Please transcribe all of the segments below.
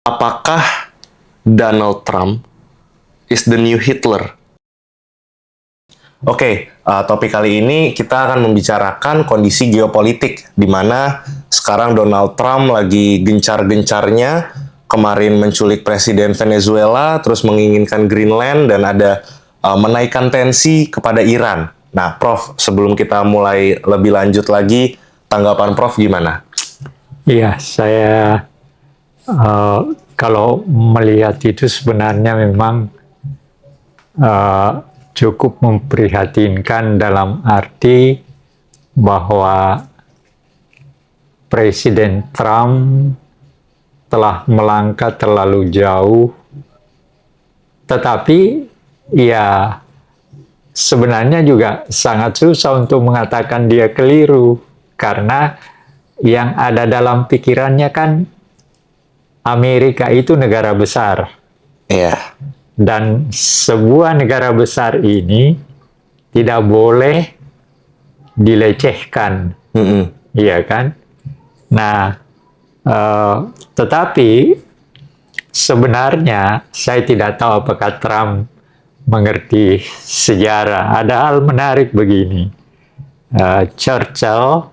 Apakah Donald Trump is the new Hitler? Oke, topik kali ini kita akan membicarakan kondisi geopolitik di mana sekarang Donald Trump lagi gencar-gencarnya kemarin menculik Presiden Venezuela, terus menginginkan Greenland dan ada menaikkan tensi kepada Iran. Nah, Prof, sebelum kita mulai lebih lanjut lagi, tanggapan Prof gimana? Iya, saya kalau melihat itu sebenarnya memang cukup memprihatinkan dalam arti bahwa Presiden Trump telah melangkah terlalu jauh, tetapi ya sebenarnya juga sangat susah untuk mengatakan dia keliru, karena yang ada dalam pikirannya kan Amerika itu negara besar. Iya. Dan sebuah negara besar ini tidak boleh dilecehkan. Iya kan? Nah, tetapi sebenarnya saya tidak tahu apakah Trump mengerti sejarah. Ada hal menarik begini. Churchill,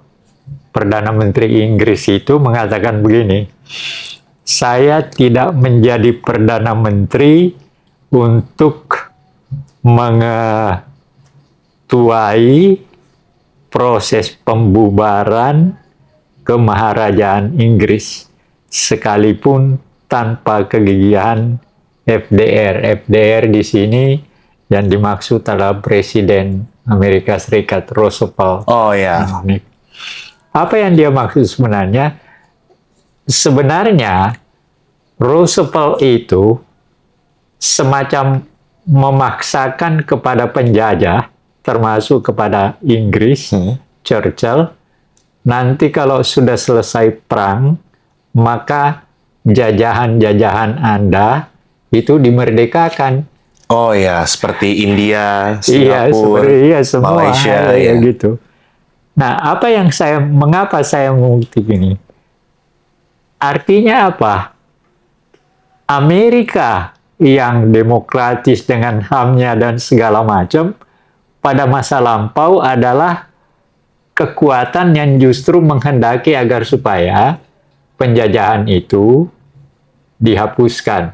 Perdana Menteri Inggris itu mengatakan begini, saya tidak menjadi Perdana Menteri untuk mengetuai proses pembubaran kemaharajaan Inggris sekalipun tanpa kegigihan FDR. FDR di sini yang dimaksud adalah Presiden Amerika Serikat Roosevelt. Oh ya. Apa yang dia maksud sebenarnya? Sebenarnya Roosevelt itu semacam memaksakan kepada penjajah, termasuk kepada Inggris, Churchill, nanti kalau sudah selesai perang, maka jajahan-jajahan Anda itu dimerdekakan. Oh ya, seperti India, Singapura, semua, Malaysia, ya gitu. Nah, mengapa saya mengutip ini? Artinya apa? Amerika yang demokratis dengan HAM-nya dan segala macam, pada masa lampau adalah kekuatan yang justru menghendaki agar supaya penjajahan itu dihapuskan.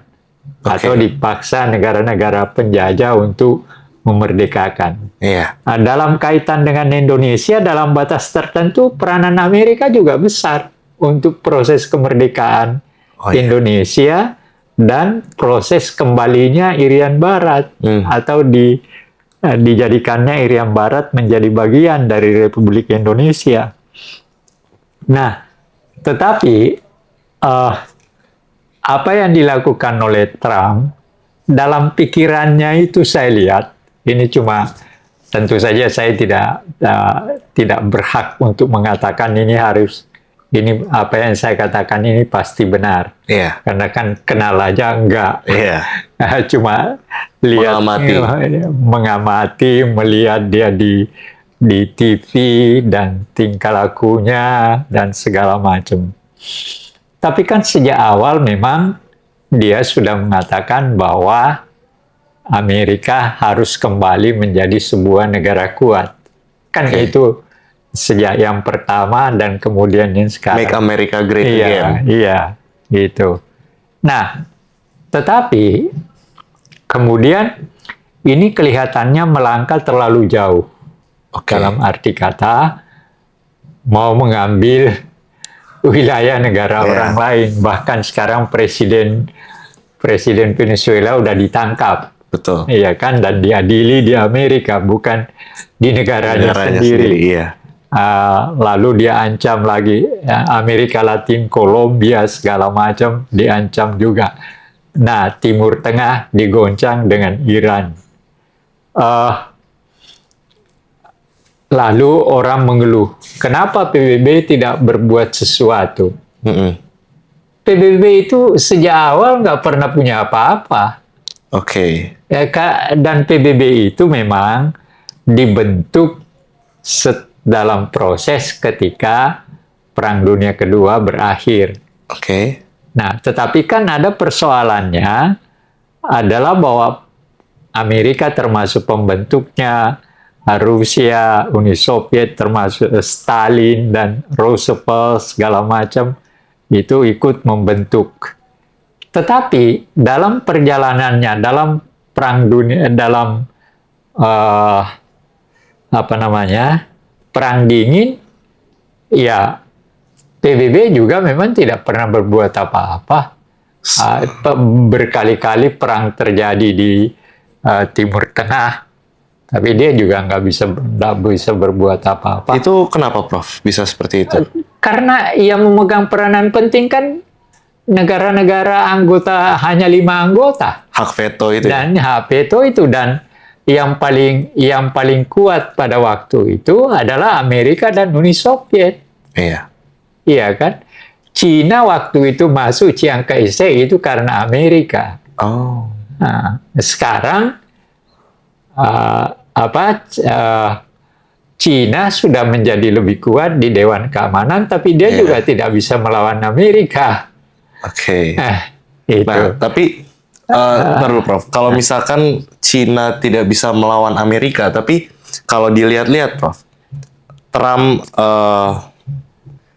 Atau dipaksa negara-negara penjajah untuk memerdekakan. Iya. Nah, dalam kaitan dengan Indonesia, dalam batas tertentu, peranan Amerika juga besar untuk proses kemerdekaan Indonesia dan proses kembalinya Irian Barat atau dijadikannya Irian Barat menjadi bagian dari Republik Indonesia. Nah, tetapi apa yang dilakukan oleh Trump dalam pikirannya itu saya lihat, ini cuma tentu saja saya tidak berhak untuk mengatakan ini apa yang saya katakan ini pasti benar. Karena kan kenal aja enggak. Cuma lihat, mengamati, melihat dia di TV dan tingkah lakunya dan segala macam. Tapi kan sejak awal memang dia sudah mengatakan bahwa Amerika harus kembali menjadi sebuah negara kuat. Kan itu sejak yang pertama dan kemudian yang sekarang. Make America Great Again. Iya, gitu. Nah, tetapi kemudian ini kelihatannya melangkah terlalu jauh. Dalam arti kata, mau mengambil wilayah negara orang lain. Bahkan sekarang Presiden Venezuela udah ditangkap. Betul. Iya kan, dan diadili di Amerika, bukan di negaranya sendiri. Lalu dia ancam lagi Amerika Latin, Kolombia, segala macam diancam juga. Nah, Timur Tengah digoncang dengan Iran. Lalu orang mengeluh, kenapa PBB tidak berbuat sesuatu? PBB itu sejak awal nggak pernah punya apa-apa. Dan PBB itu memang dibentuk dalam proses ketika Perang Dunia Kedua berakhir. Nah, tetapi kan ada persoalannya adalah bahwa Amerika termasuk pembentuknya, Rusia, Uni Soviet termasuk Stalin dan Roosevelt segala macam itu ikut membentuk. Tetapi dalam perjalanannya, dalam perang dunia, dalam apa namanya, perang dingin, ya PBB juga memang tidak pernah berbuat apa-apa. Berkali-kali perang terjadi di Timur Tengah, tapi dia juga nggak bisa berbuat apa-apa. Itu kenapa, Prof? Bisa seperti itu? Karena ia memegang peranan penting kan, negara-negara anggota hanya 5 anggota. Hak veto itu. Dan hak veto itu, dan yang paling kuat pada waktu itu adalah Amerika dan Uni Soviet. Iya. Iya kan? Cina waktu itu masuk Chiang Kai-shek itu karena Amerika. Oh. Nah, sekarang Cina sudah menjadi lebih kuat di Dewan Keamanan, tapi dia juga tidak bisa melawan Amerika. Oke. Itu. Nah, tapi ntar dulu, Prof. Kalau misalkan Cina tidak bisa melawan Amerika, tapi kalau dilihat-lihat, Prof, Trump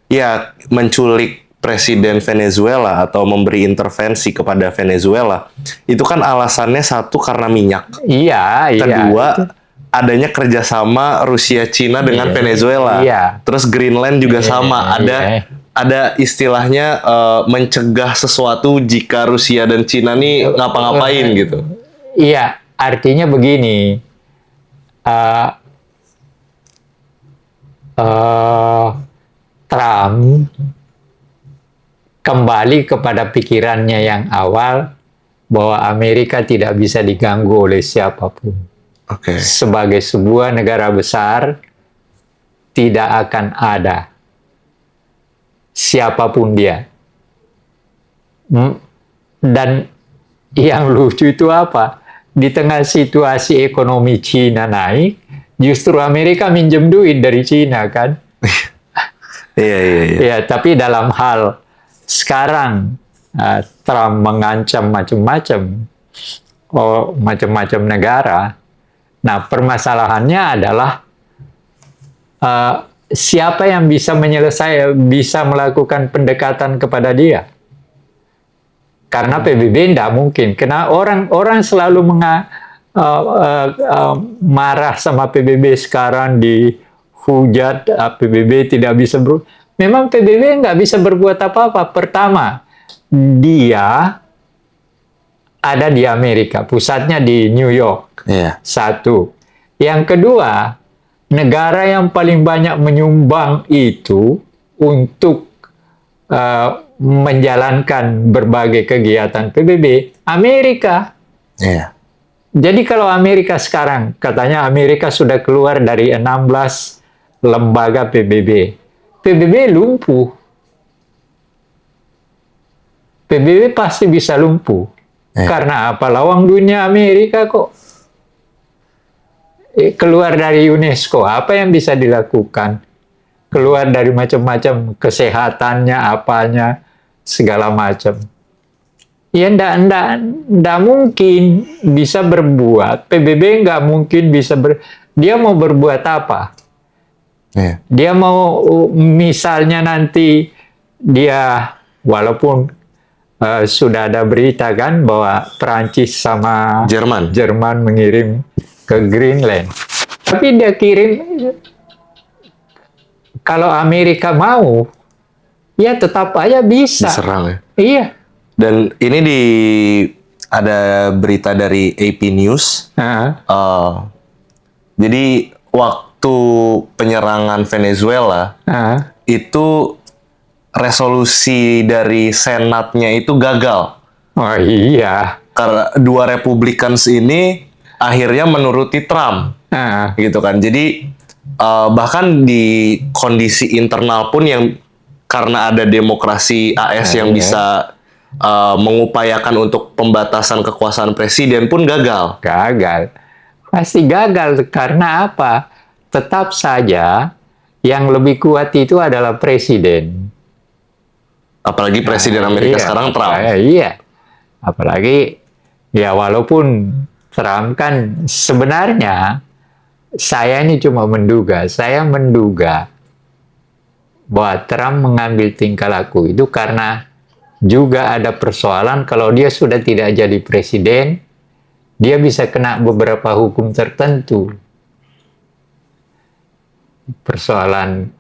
ya menculik presiden Venezuela atau memberi intervensi kepada Venezuela, itu kan alasannya satu karena minyak. Iya. Kedua, adanya kerjasama Rusia Cina dengan Venezuela. Iya. Terus Greenland juga sama. Ada istilahnya mencegah sesuatu jika Rusia dan Cina nih ngapa-ngapain gitu. Iya, artinya begini. Trump kembali kepada pikirannya yang awal bahwa Amerika tidak bisa diganggu oleh siapapun. Oke. Sebagai sebuah negara besar, tidak akan ada siapapun dia. Dan yang lucu itu apa? Di tengah situasi ekonomi Cina naik, justru Amerika minjem duit dari Cina kan? Iya. Ya, tapi dalam hal sekarang Trump mengancam macam-macam negara. Nah, permasalahannya adalah siapa yang bisa bisa melakukan pendekatan kepada dia. Karena PBB tidak mungkin. Karena orang selalu marah sama PBB sekarang, dihujat, PBB tidak bisa memang PBB nggak bisa berbuat apa-apa. Pertama, dia ada di Amerika, pusatnya di New York. Iya. Satu. Yang kedua, negara yang paling banyak menyumbang itu untuk menjalankan berbagai kegiatan PBB, Amerika. Iya. Jadi kalau Amerika sekarang, katanya Amerika sudah keluar dari 16 lembaga PBB. PBB lumpuh. PBB pasti bisa lumpuh. Karena apa? Lawang dunia Amerika kok. Keluar dari UNESCO, apa yang bisa dilakukan? Keluar dari macam-macam kesehatannya, apanya, segala macam. Ya ndak mungkin bisa berbuat. PBB nggak mungkin bisa dia mau berbuat apa? Dia mau misalnya nanti dia, walaupun sudah ada berita kan bahwa Perancis sama Jerman mengirim ke Greenland. Tapi dia kirim, kalau Amerika mau, ya tetap aja bisa. Diserang ya? Iya. Dan ini ada berita dari AP News. Jadi waktu penyerangan Venezuela, itu resolusi dari Senatnya itu gagal. Oh iya. Karena dua Republicans ini akhirnya menuruti Trump. Gitu kan. Jadi bahkan di kondisi internal pun yang karena ada demokrasi AS yang bisa mengupayakan untuk pembatasan kekuasaan presiden pun gagal. Pasti gagal karena apa? Tetap saja yang lebih kuat itu adalah presiden. Apalagi Presiden Amerika sekarang Trump. Iya. Apalagi ya walaupun Trump kan sebenarnya saya ini cuma menduga. Saya menduga bahwa Trump mengambil tingkah laku itu karena juga ada persoalan kalau dia sudah tidak jadi presiden, dia bisa kena beberapa hukum tertentu. Persoalan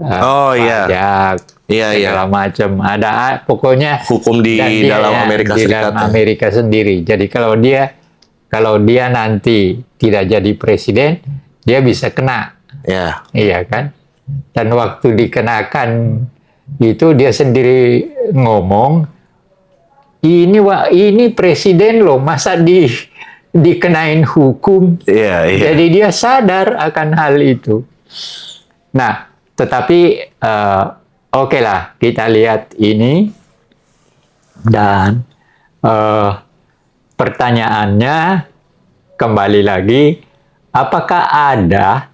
pajak, segala macam. Ada pokoknya hukum di dalam Amerika Serikat. Dalam Amerika sendiri. Jadi kalau dia nanti tidak jadi presiden, dia bisa kena. Iya kan? Dan waktu dikenakan itu dia sendiri ngomong, ini presiden loh, masa dikenain hukum. Jadi dia sadar akan hal itu. Nah, tetapi oke lah, kita lihat ini dan pertanyaannya kembali lagi, apakah ada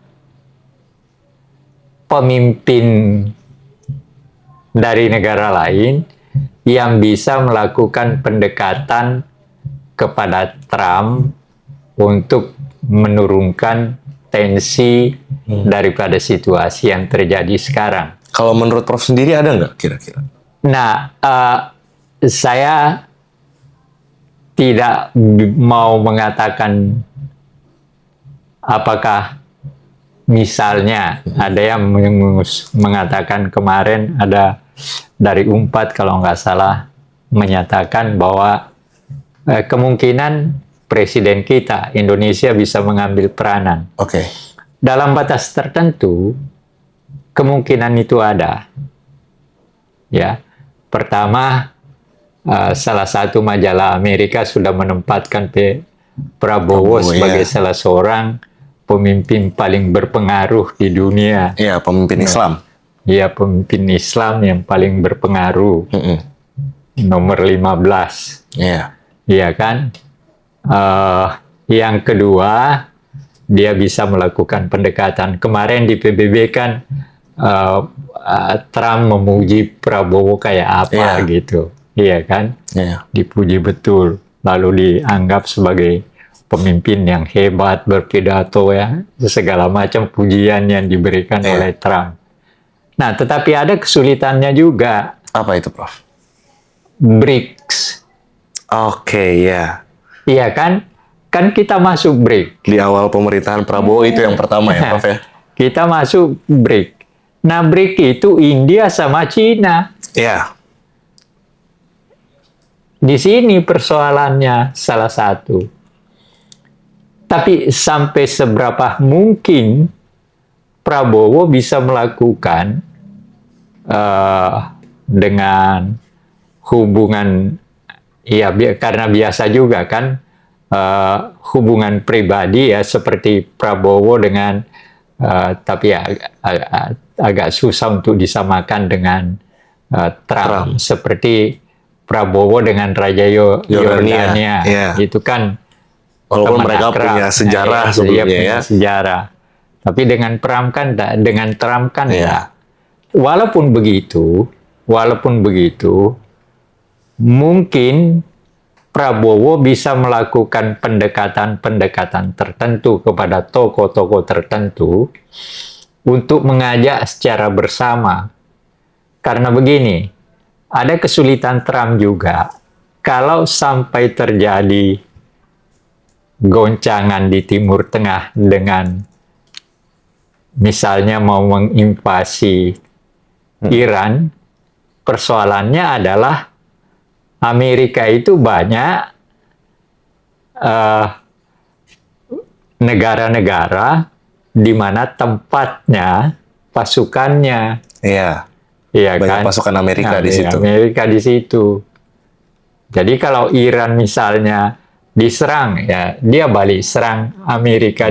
pemimpin dari negara lain yang bisa melakukan pendekatan kepada Trump untuk menurunkan tensi daripada situasi yang terjadi sekarang? Kalau menurut Prof sendiri ada nggak kira-kira? Nah, saya tidak mau mengatakan apakah misalnya ada yang mengatakan kemarin ada dari UNPAD kalau nggak salah menyatakan bahwa kemungkinan presiden kita Indonesia bisa mengambil peranan. Dalam batas tertentu kemungkinan itu ada. Ya, pertama salah satu majalah Amerika sudah menempatkan Prabowo sebagai salah seorang pemimpin paling berpengaruh di dunia. Iya, pemimpin Islam. Iya, pemimpin Islam yang paling berpengaruh. Nomor 15. Iya kan? Yang kedua, dia bisa melakukan pendekatan. Kemarin di PBB kan Trump memuji Prabowo kayak apa gitu. Iya kan? Dipuji betul. Lalu dianggap sebagai pemimpin yang hebat, berpidato ya, segala macam pujian yang diberikan oleh Trump. Nah, tetapi ada kesulitannya juga. Apa itu, Prof? BRICS. Iya kan? Kan kita masuk BRICS. Di awal pemerintahan Prabowo itu yang pertama ya, Prof ya? Kita masuk BRICS. Nah, BRICS itu India sama Cina. Di sini persoalannya salah satu. Tapi sampai seberapa mungkin Prabowo bisa melakukan dengan hubungan, ya karena biasa juga kan hubungan pribadi ya seperti Prabowo dengan, tapi ya agak susah untuk disamakan dengan Trump. Seperti Prabowo dengan Raja Yordania, itu kan. Walaupun mereka punya sejarah sebelumnya sejarah. Tapi dengan Trump kan ya. Walaupun begitu, mungkin Prabowo bisa melakukan pendekatan tertentu kepada tokoh-tokoh tertentu untuk mengajak secara bersama. Karena begini, ada kesulitan Trump juga. Kalau sampai terjadi goncangan di Timur Tengah dengan misalnya mau menginvasi Iran, persoalannya adalah Amerika itu banyak negara-negara di mana tempatnya pasukannya. Iya banyak kan? Pasukan Amerika di situ. Amerika di situ. Jadi kalau Iran misalnya diserang, ya dia balik serang Amerika.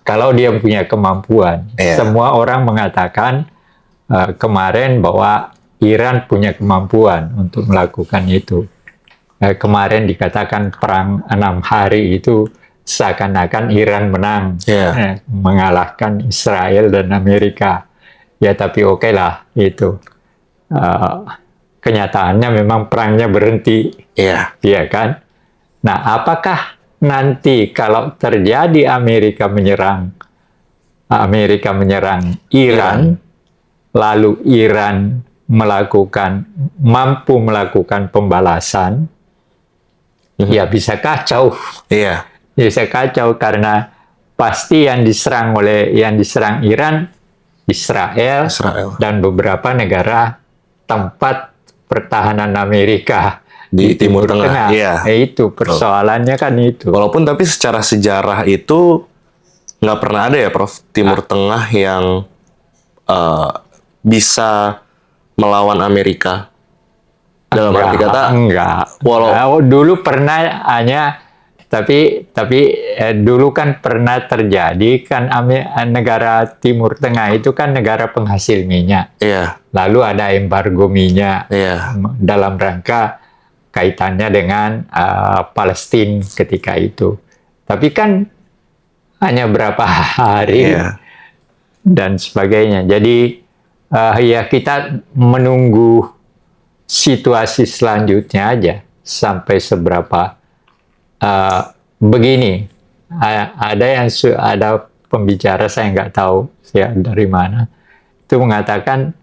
Kalau dia punya kemampuan. Semua orang mengatakan kemarin bahwa Iran punya kemampuan untuk melakukan itu. Kemarin dikatakan perang 6 hari itu seakan-akan Iran menang, mengalahkan Israel dan Amerika. Ya tapi oke lah itu. kenyataannya memang perangnya berhenti, Iya. ya kan? Nah, apakah nanti kalau terjadi Amerika menyerang Iran, lalu Iran mampu melakukan pembalasan, ya bisa kacau. Iya. Bisa kacau karena pasti yang diserang Iran, Israel, dan beberapa negara tempat pertahanan Amerika di Timur Tengah. Iya. Itu persoalannya kan itu. Walaupun tapi secara sejarah itu nggak pernah ada ya, Prof, Timur Tengah yang bisa melawan Amerika. Dalam arti kata, enggak. Dulu pernah tapi dulu kan pernah terjadi kan, negara Timur Tengah itu kan negara penghasil minyak. Iya. Lalu ada embargo minyak. Iya. Dalam rangka kaitannya dengan Palestina ketika itu. Tapi kan hanya berapa hari dan sebagainya. Jadi ya kita menunggu situasi selanjutnya aja sampai seberapa begini. Ada pembicara, saya nggak tahu ya dari mana, itu mengatakan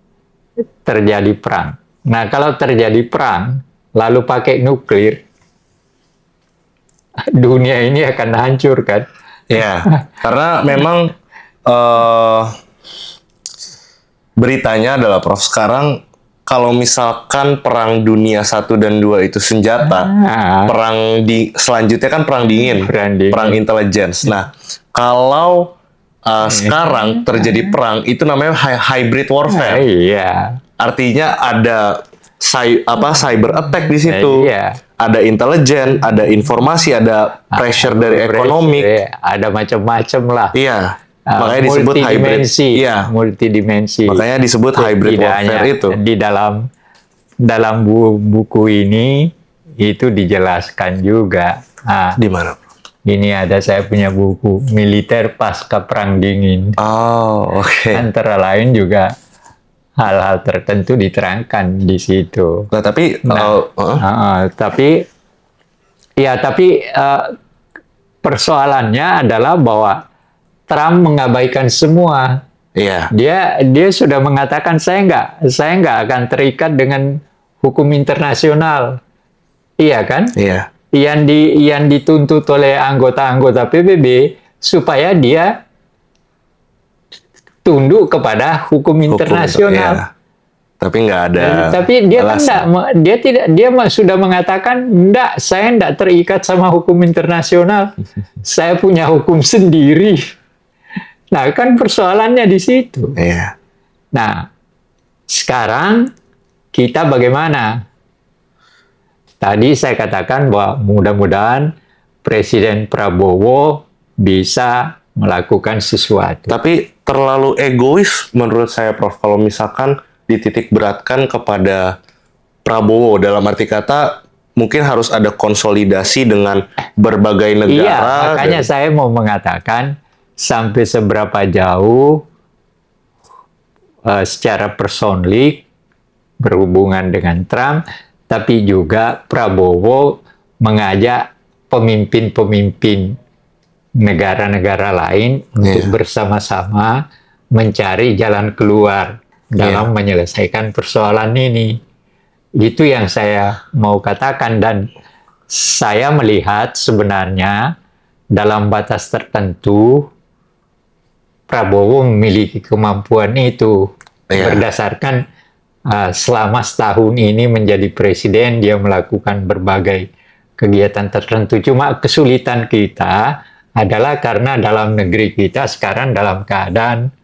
terjadi perang. Nah, kalau terjadi perang lalu pakai nuklir, dunia ini akan hancur kan? Ya, karena memang beritanya adalah, Prof, sekarang kalau misalkan perang dunia 1 dan 2 itu senjata, perang selanjutnya kan perang dingin, perang intelligence. Nah, kalau sekarang terjadi perang, itu namanya hybrid warfare. Iya. Artinya ada cyber attack di situ. Ada intelijen, ada informasi, ada pressure dari ekonomi, ada macam-macam lah. Iya. Makanya disebut hybrid. Iya. Multidimensi. Makanya disebut hybrid warfare itu. Di dalam buku ini itu dijelaskan juga. Di mana? Ini ada, saya punya buku Militer Pasca Perang Dingin. Oh, oke. Antara lain juga hal-hal tertentu diterangkan di situ. Nah, tapi persoalannya adalah bahwa Trump mengabaikan semua. Iya. Dia sudah mengatakan saya nggak akan terikat dengan hukum internasional. Iya kan? Iya. Yang dituntut oleh anggota-anggota PBB supaya dia tunduk kepada hukum internasional. Iya. Tapi nggak ada. Tapi dia kan dia sudah mengatakan enggak, saya enggak terikat sama hukum internasional. Saya punya hukum sendiri. Nah, kan persoalannya di situ. Iya. Nah, sekarang kita bagaimana? Tadi saya katakan bahwa mudah-mudahan Presiden Prabowo bisa melakukan sesuatu. Tapi terlalu egois menurut saya, Prof, kalau misalkan dititik beratkan kepada Prabowo, dalam arti kata mungkin harus ada konsolidasi dengan berbagai negara. Iya, makanya saya mau mengatakan sampai seberapa jauh secara personlik berhubungan dengan Trump, tapi juga Prabowo mengajak pemimpin-pemimpin negara-negara lain untuk bersama-sama mencari jalan keluar dalam menyelesaikan persoalan ini. Itu yang saya mau katakan, dan saya melihat sebenarnya dalam batas tertentu Prabowo memiliki kemampuan itu berdasarkan selama setahun ini menjadi presiden, dia melakukan berbagai kegiatan tertentu. Cuma kesulitan kita adalah karena dalam negeri kita sekarang dalam keadaan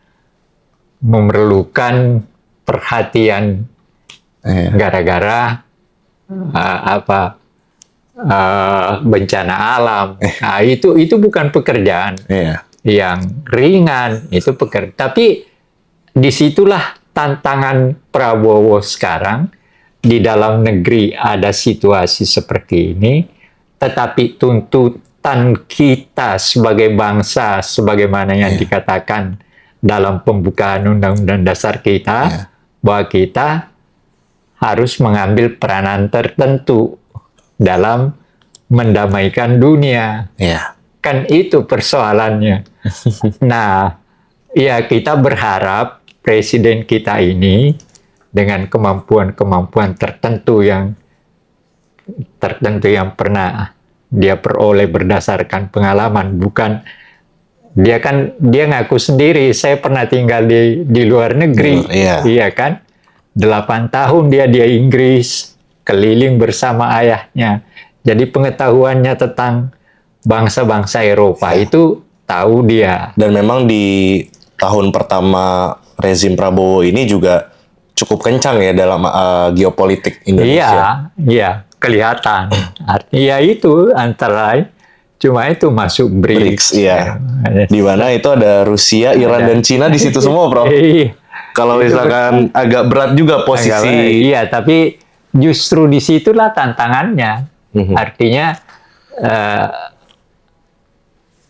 memerlukan perhatian gara-gara bencana alam. Nah, itu bukan pekerjaan yang ringan, itu pekerjaan. Tapi disitulah tantangan Prabowo sekarang. Di dalam negeri ada situasi seperti ini, tetapi tuntutan kita sebagai bangsa, sebagaimana yang dikatakan dalam pembukaan Undang-Undang Dasar kita, bahwa kita harus mengambil peranan tertentu dalam mendamaikan dunia. Iya. Kan itu persoalannya. Nah, ya kita berharap presiden kita ini dengan kemampuan-kemampuan tertentu yang pernah dia peroleh berdasarkan pengalaman, bukan dia ngaku sendiri, saya pernah tinggal di luar negeri. Iya kan, 8 tahun dia di Inggris, keliling bersama ayahnya, jadi pengetahuannya tentang bangsa-bangsa Eropa itu tahu dia. Dan memang di tahun pertama rezim Prabowo ini juga cukup kencang ya dalam geopolitik Indonesia. Iya, kelihatan. Artinya itu antara lain, cuma itu masuk BRICS. Iya. Di mana itu ada Rusia, Iran, dan Cina di situ semua, Prof. Iya. Kalau misalkan agak berat juga posisi. Iya, tapi justru di situlah tantangannya. Artinya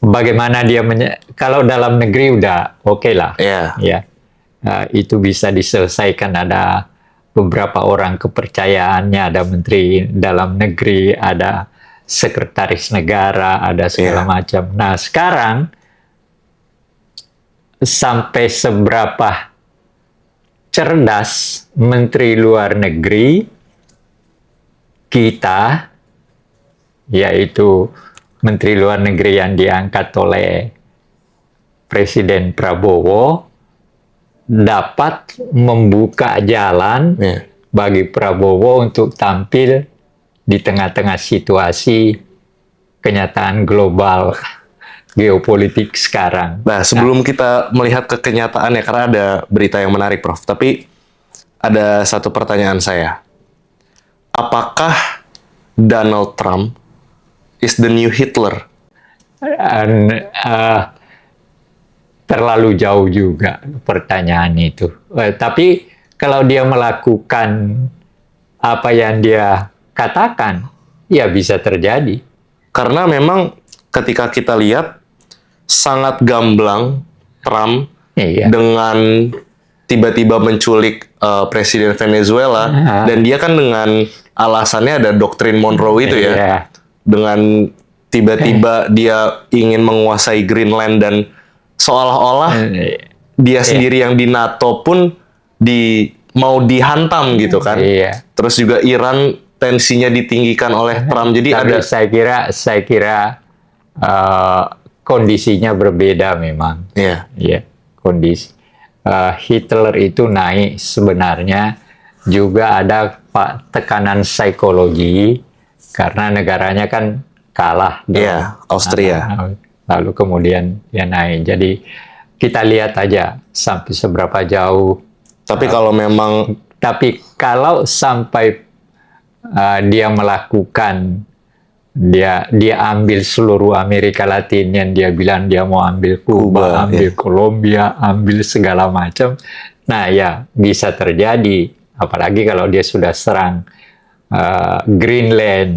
bagaimana dia kalau dalam negeri udah oke lah. Iya. Itu bisa diselesaikan, ada beberapa orang kepercayaannya, ada menteri dalam negeri, ada sekretaris negara, ada segala macam. Nah, sekarang sampai seberapa cerdas menteri luar negeri kita, yaitu menteri luar negeri yang diangkat oleh Presiden Prabowo, dapat membuka jalan bagi Prabowo untuk tampil di tengah-tengah situasi kenyataan global geopolitik sekarang. Nah, sebelum kita melihat ke kenyataannya, karena ada berita yang menarik, Prof. Tapi ada satu pertanyaan saya. Apakah Donald Trump is the new Hitler? Terlalu jauh juga pertanyaan itu. Tapi kalau dia melakukan apa yang dia katakan, ya bisa terjadi. Karena memang ketika kita lihat sangat gamblang Trump dengan tiba-tiba menculik Presiden Venezuela, dan dia kan dengan alasannya ada doktrin Monroe itu ya. Dengan tiba-tiba dia ingin menguasai Greenland dan seolah-olah dia sendiri yang di NATO pun mau dihantam gitu kan. Terus juga Iran tensinya ditinggikan oleh Trump. Jadi tapi saya kira kondisinya berbeda memang. Kondisi Hitler itu naik sebenarnya juga ada tekanan psikologi karena negaranya kan kalah. Austria. Lalu kemudian dia naik. Jadi kita lihat aja sampai seberapa jauh. Tapi kalau sampai dia melakukan, dia ambil seluruh Amerika Latin, yang dia bilang dia mau ambil Kuba, ambil Kolombia, ambil segala macam. Nah ya bisa terjadi. Apalagi kalau dia sudah serang Greenland.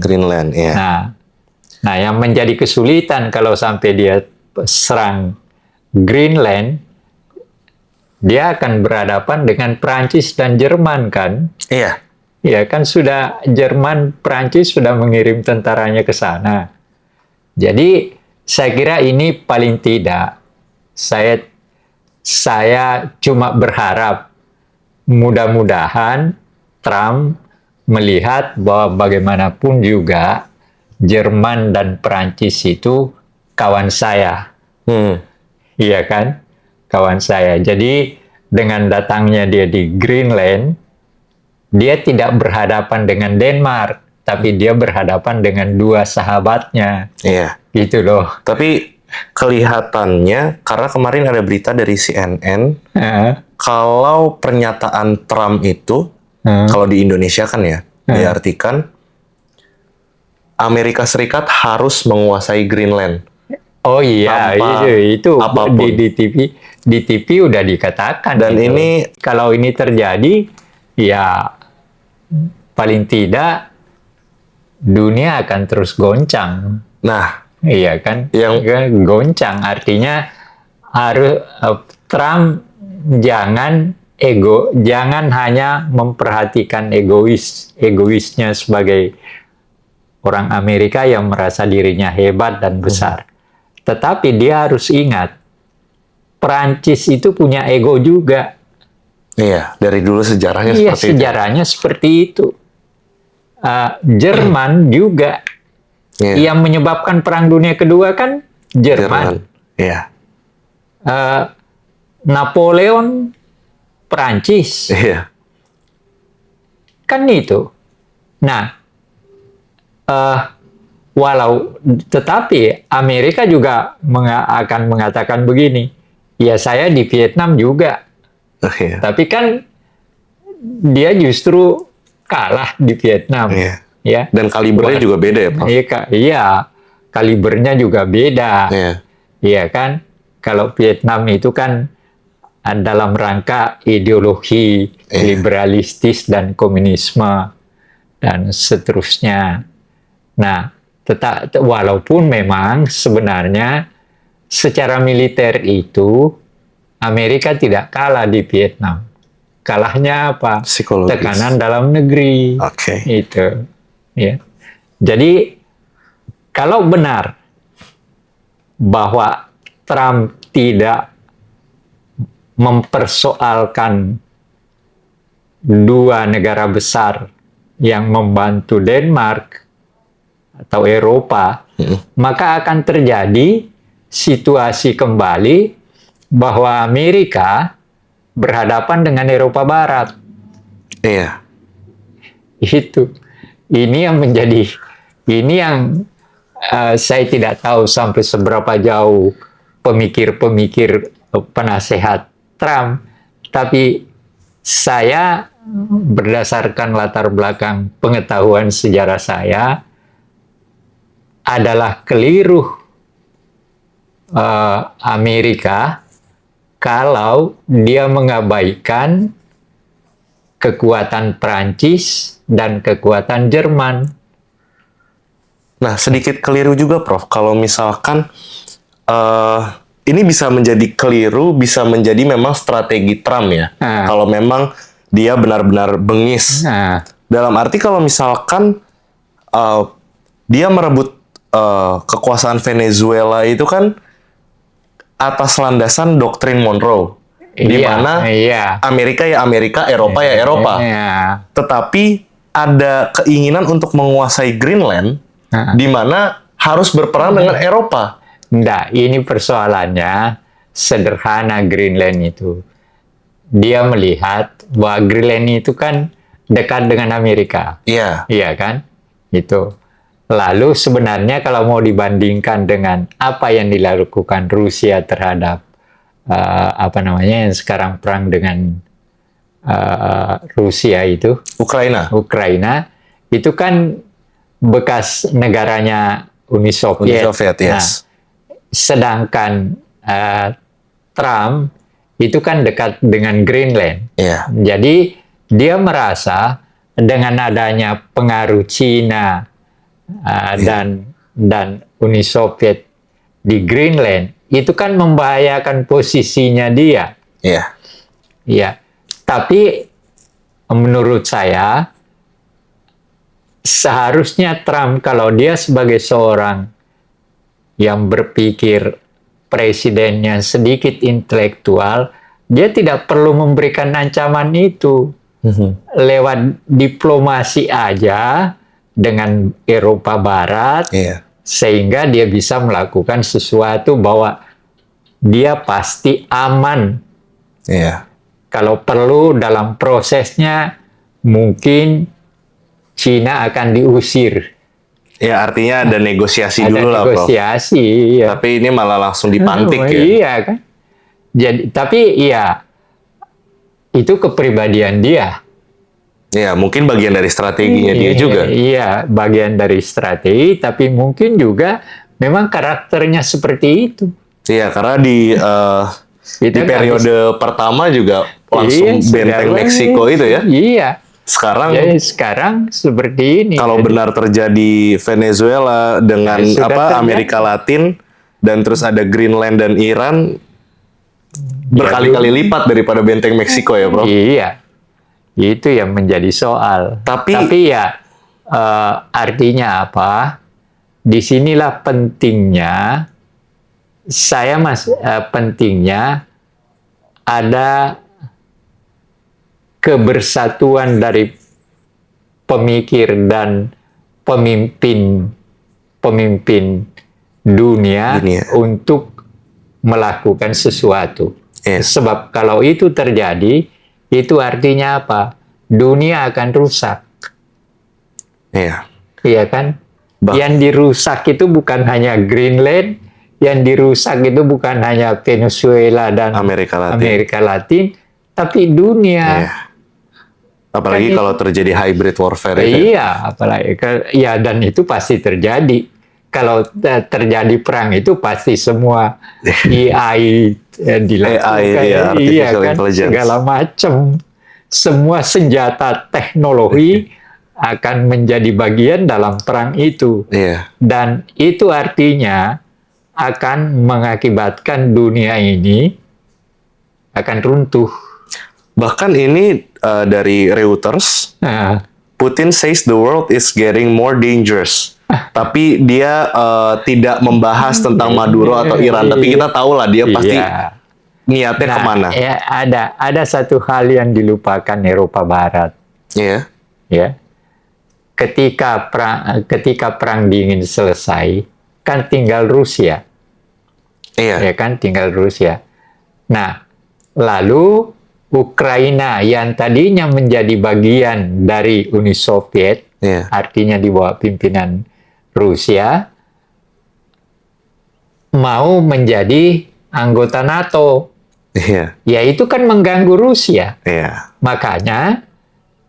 Nah, yang menjadi kesulitan kalau sampai dia serang Greenland, dia akan berhadapan dengan Prancis dan Jerman kan? Iya kan, Prancis sudah mengirim tentaranya ke sana. Jadi saya kira ini paling tidak, saya cuma berharap mudah-mudahan Trump melihat bahwa bagaimanapun juga Jerman dan Prancis itu kawan saya. Iya kan? Kawan saya. Jadi dengan datangnya dia di Greenland, dia tidak berhadapan dengan Denmark, tapi dia berhadapan dengan dua sahabatnya. Gitu loh. Tapi kelihatannya, karena kemarin ada berita dari CNN, kalau pernyataan Trump itu, kalau di Indonesia kan ya, diartikan Amerika Serikat harus menguasai Greenland. Oh iya, itu di TV udah dikatakan. Dan gitu. ini kalau ini terjadi, ya paling tidak dunia akan terus goncang. Nah, iya kan? Yang goncang artinya harus Trump jangan jangan hanya memperhatikan egoisnya sebagai orang Amerika yang merasa dirinya hebat dan besar. Tetapi dia harus ingat, Prancis itu punya ego juga. Iya, dari dulu sejarahnya Iya, seperti sejarahnya seperti itu. Jerman juga. Iya. Yang menyebabkan Perang Dunia Kedua kan Jerman. Iya. Napoleon Prancis. Iya. Kan itu. Nah, tetapi Amerika juga akan mengatakan begini, ya saya di Vietnam juga. Iya. Tapi kan dia justru kalah di Vietnam. Iya. Ya. Dan kalibernya juga beda ya, Prof? Iya, kalibernya juga beda. Iya. Iya kan? Kalau Vietnam itu kan dalam rangka ideologi liberalistis dan komunisme dan seterusnya. Nah, walaupun memang sebenarnya secara militer itu Amerika tidak kalah di Vietnam. Kalahnya apa? Psikologis. Tekanan dalam negeri. Oke. Itu. Ya. Jadi kalau benar bahwa Trump tidak mempersoalkan dua negara besar yang membantu Denmark atau Eropa, maka akan terjadi situasi kembali bahwa Amerika berhadapan dengan Eropa Barat. Iya. Itu. Ini yang saya tidak tahu sampai seberapa jauh pemikir-pemikir penasehat Trump, tapi saya berdasarkan latar belakang pengetahuan sejarah saya adalah keliru Amerika kalau dia mengabaikan kekuatan Prancis dan kekuatan Jerman. Nah, sedikit keliru juga, Prof. Kalau misalkan ini bisa menjadi keliru, bisa menjadi memang strategi Trump ya. Kalau memang dia benar-benar bengis. Dalam arti kalau misalkan dia merebut kekuasaan Venezuela itu kan atas landasan doktrin Monroe. Di mana Amerika ya Amerika, Eropa ya Eropa. Tetapi ada keinginan untuk menguasai Greenland, di mana harus berperang dengan Eropa. Enggak, ini persoalannya sederhana Greenland itu. Dia melihat bahwa Greenland itu kan dekat dengan Amerika. Iya. Iya kan? Itu. Lalu sebenarnya kalau mau dibandingkan dengan apa yang dilakukan Rusia terhadap yang sekarang perang dengan Rusia itu, Ukraina itu kan bekas negaranya Uni Soviet. Yes. Nah, sedangkan Trump itu kan dekat dengan Greenland. Yeah. Jadi dia merasa dengan adanya pengaruh Cina dan Uni Soviet di Greenland itu kan membahayakan posisinya dia. Iya. Iya. Tapi menurut saya seharusnya Trump kalau dia sebagai seorang yang berpikir presidennya sedikit intelektual, dia tidak perlu memberikan ancaman itu. Lewat diplomasi aja dengan Eropa Barat, sehingga dia bisa melakukan sesuatu bahwa dia pasti aman. Kalau perlu dalam prosesnya mungkin Cina akan diusir. Ya, artinya ada negosiasi dulu lah, Prof. Negosiasi. Ya. Tapi ini malah langsung dipantik ya. Iya kan. Jadi, tapi ya itu kepribadian dia. Ya, mungkin bagian dari strateginya dia juga. Iya, bagian dari strategi, tapi mungkin juga memang karakternya seperti itu. Iya, karena di periode pertama juga langsung benteng Meksiko itu ya. Iya. Sekarang seperti ini. Kalau benar terjadi Venezuela dengan Amerika Latin dan terus ada Greenland dan Iran, berkali-kali lipat daripada benteng Meksiko ya, Prof. Iya, itu yang menjadi soal. Tapi ya artinya apa? Disinilah pentingnya pentingnya ada kebersatuan dari pemikir dan pemimpin dunia untuk melakukan sesuatu. Sebab kalau itu terjadi, itu artinya apa? Dunia akan rusak. Iya kan? Yang dirusak itu bukan hanya Greenland, yang dirusak itu bukan hanya Venezuela dan Amerika Latin, tapi dunia. Apalagi kan kalau terjadi hybrid warfare itu. Iya, apalagi ya, dan itu pasti terjadi. Kalau terjadi perang itu pasti semua AI dilakukan, iya kan, segala macam, semua senjata teknologi akan menjadi bagian dalam perang itu. Dan itu artinya akan mengakibatkan dunia ini akan runtuh. Bahkan ini dari Reuters, Putin says the world is getting more dangerous. Tapi dia tidak membahas tentang Maduro atau Iran. Tapi kita tahu lah dia pasti niatnya kemana. Ya, ada satu hal yang dilupakan Eropa Barat. Ya. Ketika perang dingin selesai, kan tinggal Rusia. Ya kan, tinggal Rusia. Nah, lalu Ukraina yang tadinya menjadi bagian dari Uni Soviet, artinya di bawah pimpinan Rusia, mau menjadi anggota NATO. Ya itu kan mengganggu Rusia. Makanya,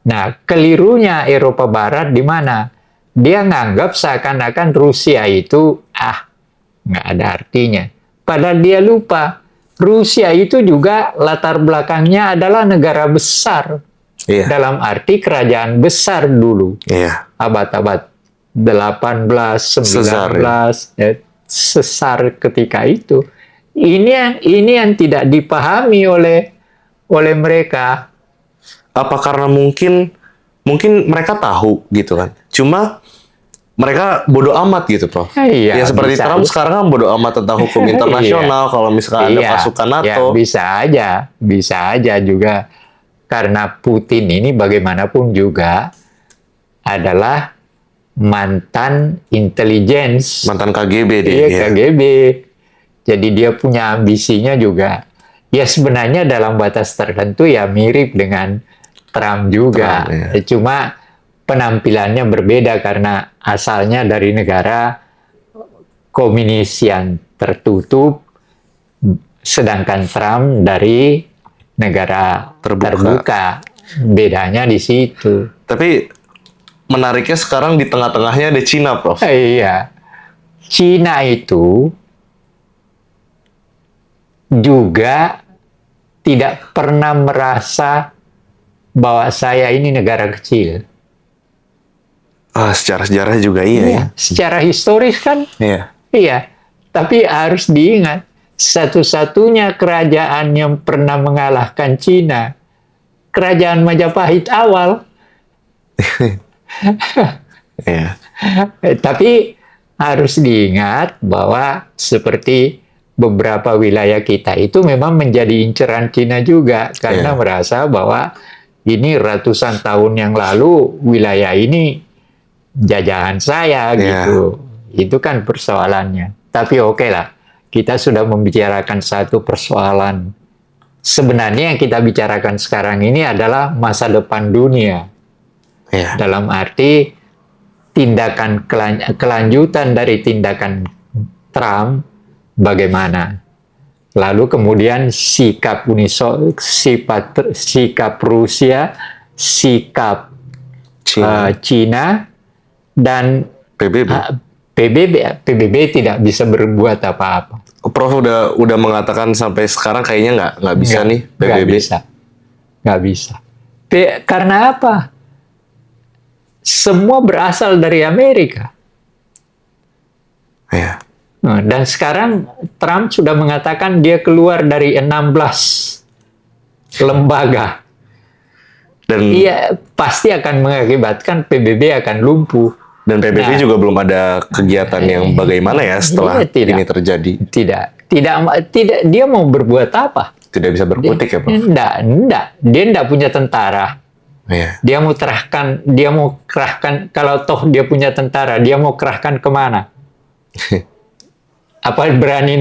nah kelirunya Eropa Barat di mana? Dia nganggap seakan-akan Rusia itu nggak ada artinya. Padahal dia lupa, Rusia itu juga latar belakangnya adalah negara besar. Dalam arti kerajaan besar dulu. Abad-abad 18, 19, sesar ketika itu. Ini yang tidak dipahami oleh mereka. Apa karena mungkin mereka tahu gitu kan? Cuma mereka bodoh amat gitu, Prof. Ya seperti Trump sekarang kan bodoh amat tentang hukum internasional. Kalau misalkan ada pasukan NATO, bisa aja juga. Karena Putin ini bagaimanapun juga adalah mantan intelligence, mantan KGB dia. KGB. Jadi dia punya ambisinya juga. Ya sebenarnya dalam batas tertentu ya mirip dengan Trump juga. Cuma penampilannya berbeda karena asalnya dari negara komunis yang tertutup, sedangkan Trump dari negara terbuka. Bedanya di situ. Tapi menariknya sekarang di tengah-tengahnya ada Cina, Prof. Iya. Cina itu juga tidak pernah merasa bahwa saya ini negara kecil. Secara sejarah juga iya. Secara historis kan? Iya. Tapi harus diingat, satu-satunya kerajaan yang pernah mengalahkan Cina, kerajaan Majapahit awal. Tapi harus diingat bahwa seperti beberapa wilayah kita itu memang menjadi inceran Cina juga, karena merasa bahwa ini ratusan tahun yang lalu wilayah ini jajahan saya gitu. Itu kan persoalannya. Tapi oke lah, kita sudah membicarakan satu persoalan. Sebenarnya yang kita bicarakan sekarang ini adalah masa depan dunia. Dalam arti tindakan kelanjutan dari tindakan Trump bagaimana. Lalu kemudian sikap Rusia, sikap Cina, dan PBB tidak bisa berbuat apa-apa. Prof udah mengatakan sampai sekarang kayaknya nggak bisa nih PBB. Nggak bisa. Karena apa? Semua berasal dari Amerika. Dan sekarang Trump sudah mengatakan dia keluar dari 16 lembaga. Dan Iya, pasti akan mengakibatkan PBB akan lumpuh. PBB juga belum ada kegiatan yang bagaimana ya setelah Iya, tidak. ini terjadi. Tidak. Dia mau berbuat apa? Tidak bisa berkutik ya, Prof? Enggak. Dia enggak punya tentara. Iya. Dia mau kerahkan, kalau toh dia punya tentara, dia mau kerahkan kemana? Apa berani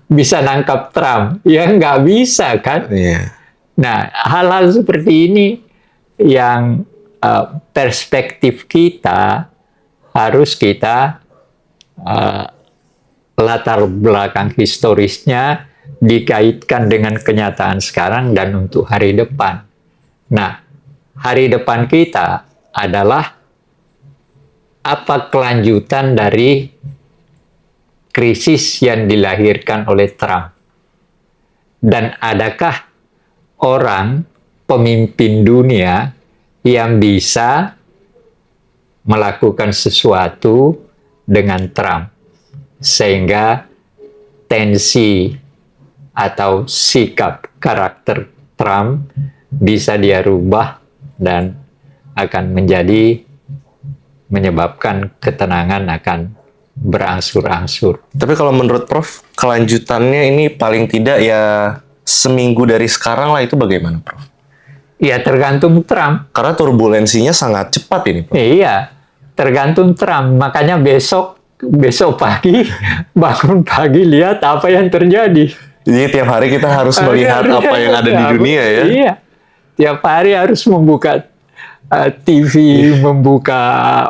bisa nangkap Trump? Ya nggak bisa kan? Iya. Nah, hal-hal seperti ini yang perspektif kita harus kita latar belakang historisnya dikaitkan dengan kenyataan sekarang dan untuk hari depan. Nah, hari depan kita adalah apa kelanjutan dari krisis yang dilahirkan oleh Trump. Dan adakah orang pemimpin dunia yang bisa melakukan sesuatu dengan Trump sehingga tensi atau sikap karakter Trump bisa dia rubah dan akan menyebabkan ketenangan akan berangsur-angsur. Tapi kalau menurut Prof, kelanjutannya ini paling tidak ya seminggu dari sekarang lah, itu bagaimana, Prof? Ya tergantung Trump. Karena turbulensinya sangat cepat ini, Prof. Iya, tergantung Trump. Makanya besok pagi bangun pagi lihat apa yang terjadi. Jadi tiap hari kita harus melihat apa yang ada di dunia ya. Iya, tiap hari harus membuka TV, membuka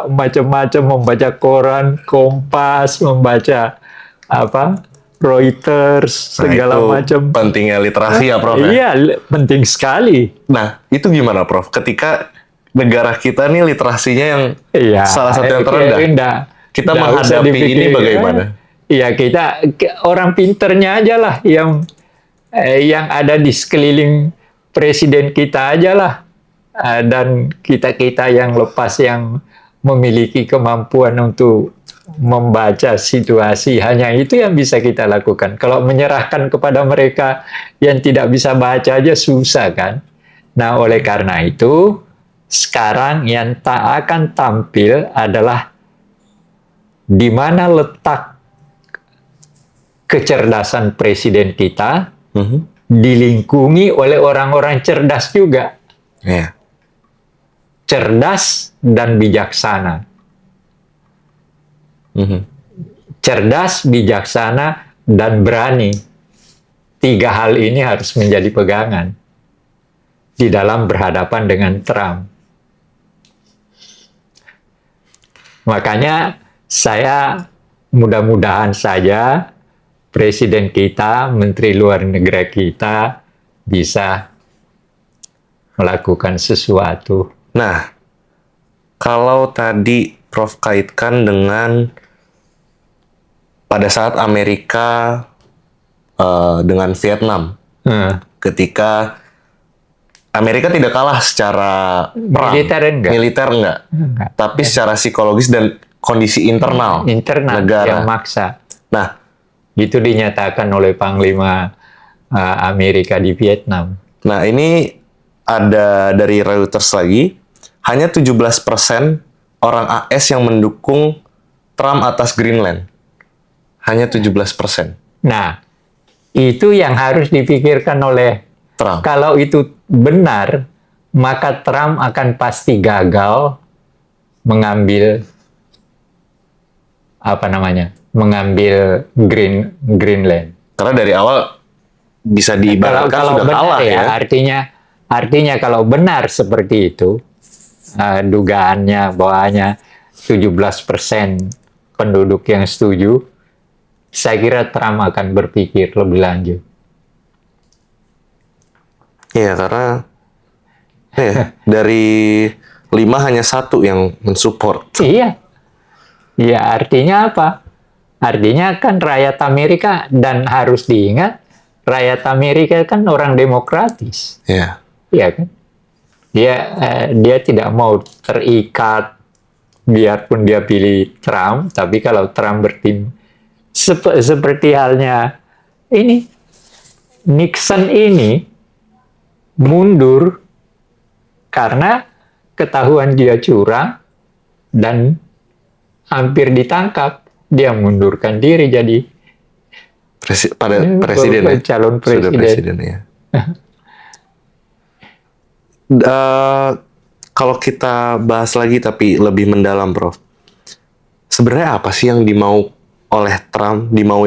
macam-macam, membaca koran, Kompas, membaca Reuters, segala itu macam. Pentingnya literasi ya, Prof. Iya, penting sekali. Nah, itu gimana, Prof? Ketika negara kita nih literasinya yang salah satu yang terendah. Kita menghadapi ini bagaimana? Iya, orang pinternya aja lah yang ada di sekeliling presiden kita aja lah. Dan kita yang lepas, yang memiliki kemampuan untuk membaca situasi, hanya itu yang bisa kita lakukan. Kalau menyerahkan kepada mereka yang tidak bisa baca aja susah kan. Nah, oleh karena itu sekarang yang tak akan tampil adalah di mana letak kecerdasan presiden kita dilingkungi oleh orang-orang cerdas juga. Yeah. Cerdas dan bijaksana. Cerdas, bijaksana, dan berani. 3 hal ini harus menjadi pegangan di dalam berhadapan dengan Trump. Makanya saya mudah-mudahan saja presiden kita, menteri luar negeri kita bisa melakukan sesuatu. Nah, kalau tadi Prof kaitkan dengan pada saat Amerika dengan Vietnam, ketika Amerika tidak kalah secara perang, militer enggak. Tapi secara psikologis dan kondisi internal negara yang maksa. Nah, itu dinyatakan oleh Panglima Amerika di Vietnam. Nah, ini ada dari Reuters lagi, hanya 17% orang AS yang mendukung Trump atas Greenland. Hanya 17%. Nah, itu yang harus dipikirkan oleh Trump. Kalau itu benar, maka Trump akan pasti gagal mengambil mengambil Greenland. Karena dari awal bisa diibaratkan kalau sudah benar, kalah ya. Artinya kalau benar seperti itu, dugaannya bahwanya 17% penduduk yang setuju, saya kira Trump akan berpikir lebih lanjut. Iya, karena dari 5 hanya 1 yang mensupport. Iya. Ya, artinya apa? Artinya kan rakyat Amerika, dan harus diingat, rakyat Amerika kan orang demokratis. Iya. Iya kan? Dia tidak mau terikat biarpun dia pilih Trump, tapi kalau Trump seperti halnya ini, Nixon ini mundur karena ketahuan dia curang dan hampir ditangkap. Dia mundurkan diri jadi presiden ya? calon Sudah presiden. presiden ya. Kalau kita bahas lagi tapi lebih mendalam, Prof. Sebenarnya apa sih yang dimaui